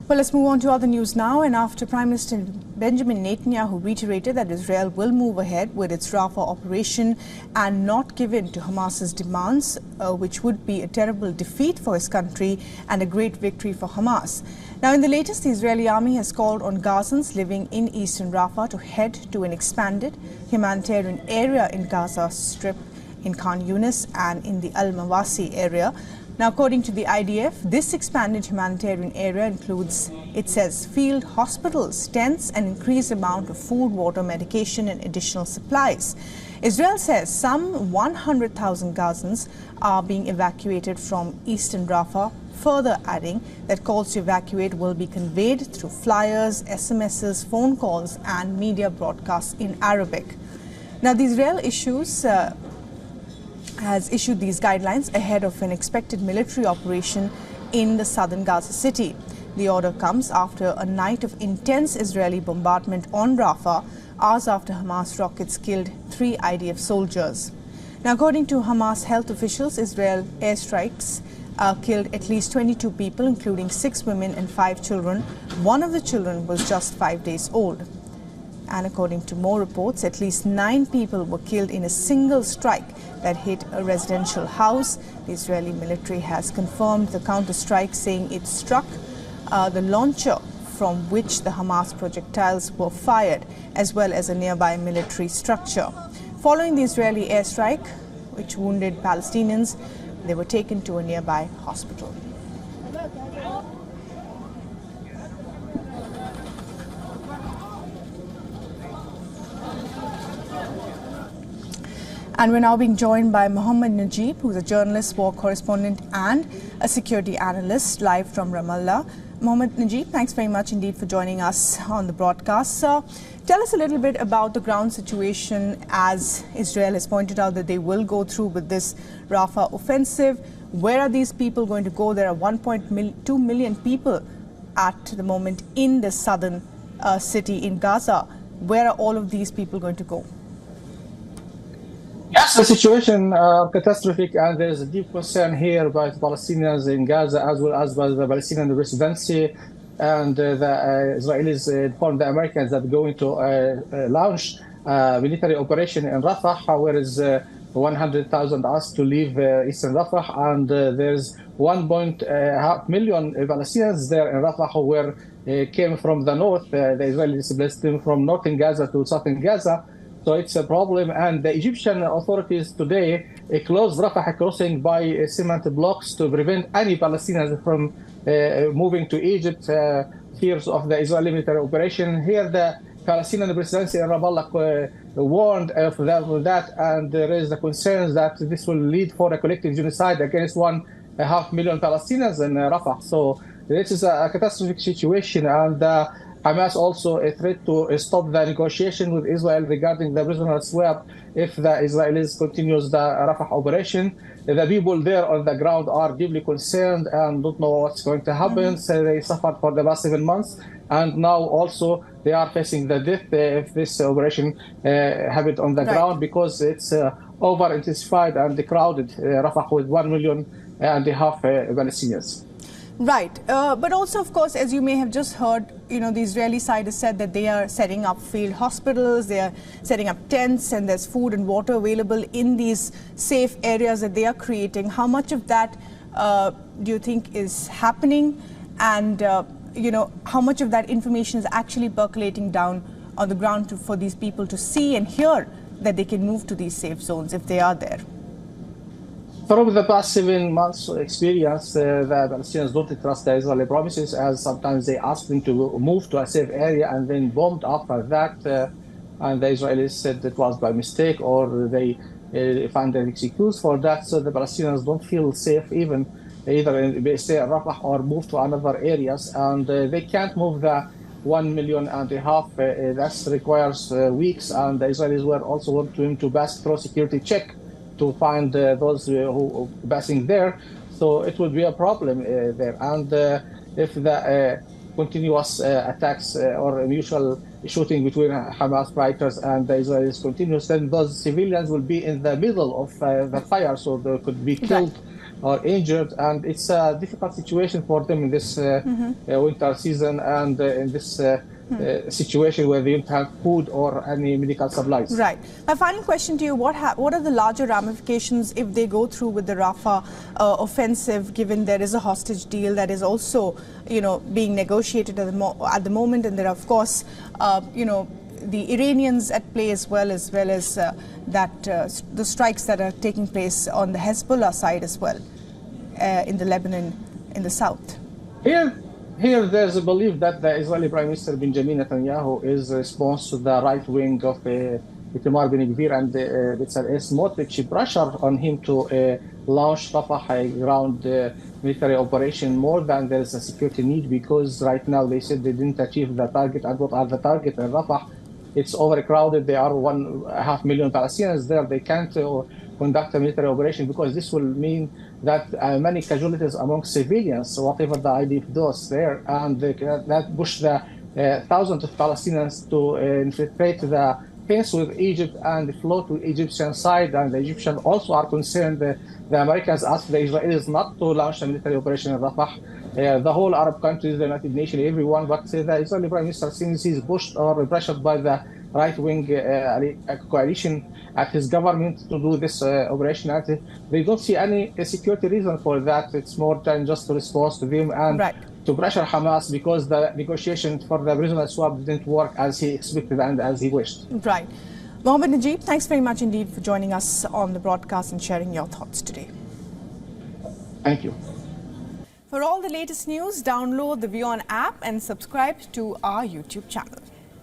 Well, let's move on to other news now. And after Prime Minister Benjamin Netanyahu reiterated that Israel will move ahead with its Rafah operation and not give in to Hamas's demands, which would be a terrible defeat for his country and a great victory for Hamas. Now, in the latest, the Israeli army has called on Gazans living in Eastern Rafah to head to an expanded humanitarian area in Gaza Strip, in Khan Younis and in the Al-Mawasi area. Now, according to the IDF, this expanded humanitarian area includes, it says, field hospitals, tents, and increased amount of food, water, medication, and additional supplies. Israel says some 100,000 Gazans are being evacuated from Eastern Rafah, further adding that calls to evacuate will be conveyed through flyers, SMSs, phone calls, and media broadcasts in Arabic. Now, the Israel has issued these guidelines ahead of an expected military operation in the southern Gaza city. The order comes after a night of intense Israeli bombardment on Rafah, hours after Hamas rockets killed 3 IDF soldiers. Now, according to Hamas health officials, Israel airstrikes killed at least 22 people, including 6 women and 5 children. One of the children was just 5 days old. And according to more reports, at least 9 people were killed in a single strike that hit a residential house. The Israeli military has confirmed the counter-strike, saying it struck the launcher from which the Hamas projectiles were fired, as well as a nearby military structure. Following the Israeli airstrike, which wounded Palestinians, they were taken to a nearby hospital. And we're now being joined by Mohammed Najib, who's a journalist, war correspondent, and a security analyst, live from Ramallah. Mohammed Najib, thanks very much indeed for joining us on the broadcast. Tell us a little bit about the ground situation, as Israel has pointed out that they will go through with this Rafah offensive. Where are these people going to go? There are 1.2 million people at the moment in the southern city in Gaza. Where are all of these people going to go? Yes, the situation catastrophic, and there is a deep concern here by the Palestinians in Gaza, as well as by the Palestinian residency, and the Israelis informed the Americans that going to launch a military operation in Rafah, where is 100,000 asked to leave Eastern Rafah, and there's 1.5 million Palestinians there in Rafah who came from the north. The Israelis displaced them from northern Gaza to southern Gaza. So it's a problem, and the Egyptian authorities today closed Rafah crossing by cement blocks to prevent any Palestinians from moving to Egypt, fears of the Israeli military operation. Here, the Palestinian presidency in Ramallah warned of that, and there is the concerns that this will lead for a collective genocide against 1.5 million Palestinians in Rafah. So this is a catastrophic situation, and Hamas also a threat to stop the negotiation with Israel regarding the prisoner swap if the Israelis continues the Rafah operation. The people there on the ground are deeply concerned and don't know what's going to happen. So they suffered for the past 7 months, and now also they are facing the death if this operation happened on the ground, because it's over intensified and crowded Rafah with 1.5 million Palestinians. Right. But also, of course, as you may have just heard, the Israeli side has said that they are setting up field hospitals, they are setting up tents, and there's food and water available in these safe areas that they are creating. How much of that do you think is happening? And, how much of that information is actually percolating down on the ground for these people to see and hear that they can move to these safe zones if they are there? From the past 7 months experience, the Palestinians don't trust the Israeli promises, as sometimes they ask them to move to a safe area and then bombed after that. And the Israelis said it was by mistake, or they find an excuse for that. So the Palestinians don't feel safe either stay at Rafah or move to another areas. And they can't move the 1.5 million. That requires weeks. And the Israelis were also want them to pass through security check to find those who are passing there. So it would be a problem there. And if the continuous attacks or mutual shooting between Hamas fighters and the Israelis continues, then those civilians will be in the middle of the fire, so they could be killed are injured, and it's a difficult situation for them in this winter season and in this situation where they don't have food or any medical supplies. Right. My final question to you, what are the larger ramifications if they go through with the Rafah offensive, given there is a hostage deal that is also, being negotiated at the moment, and there are, of course, the Iranians at play as well as the strikes that are taking place on the Hezbollah side as well in the Lebanon, in the south? Here, there's a belief that the Israeli Prime Minister Benjamin Netanyahu is a response to the right wing of Itamar Ben-Gvir and Bezalel Smotrich pressure on him to launch Rafah a ground military operation more than there is a security need, because right now they said they didn't achieve the target. And what are the target in Rafah? It's overcrowded. There are 1.5 million Palestinians there. They can't conduct a military operation, because this will mean that many casualties among civilians, whatever the IDF does there, and that push the thousands of Palestinians to infiltrate the fence with Egypt and flow to Egyptian side. And the Egyptians also are concerned. The Americans asked the Israelis not to launch a military operation in Rafah. The whole Arab countries, the United Nations, everyone, but the Israeli Prime Minister, since he's pushed or pressured by the right-wing coalition at his government to do this operation, they don't see any security reason for that. It's more than just to respond to them and to pressure Hamas, because the negotiation for the prisoner swap didn't work as he expected and as he wished. Right. Mohammed Najib, thanks very much indeed for joining us on the broadcast and sharing your thoughts today. Thank you. For all the latest news, download the WION app and subscribe to our YouTube channel.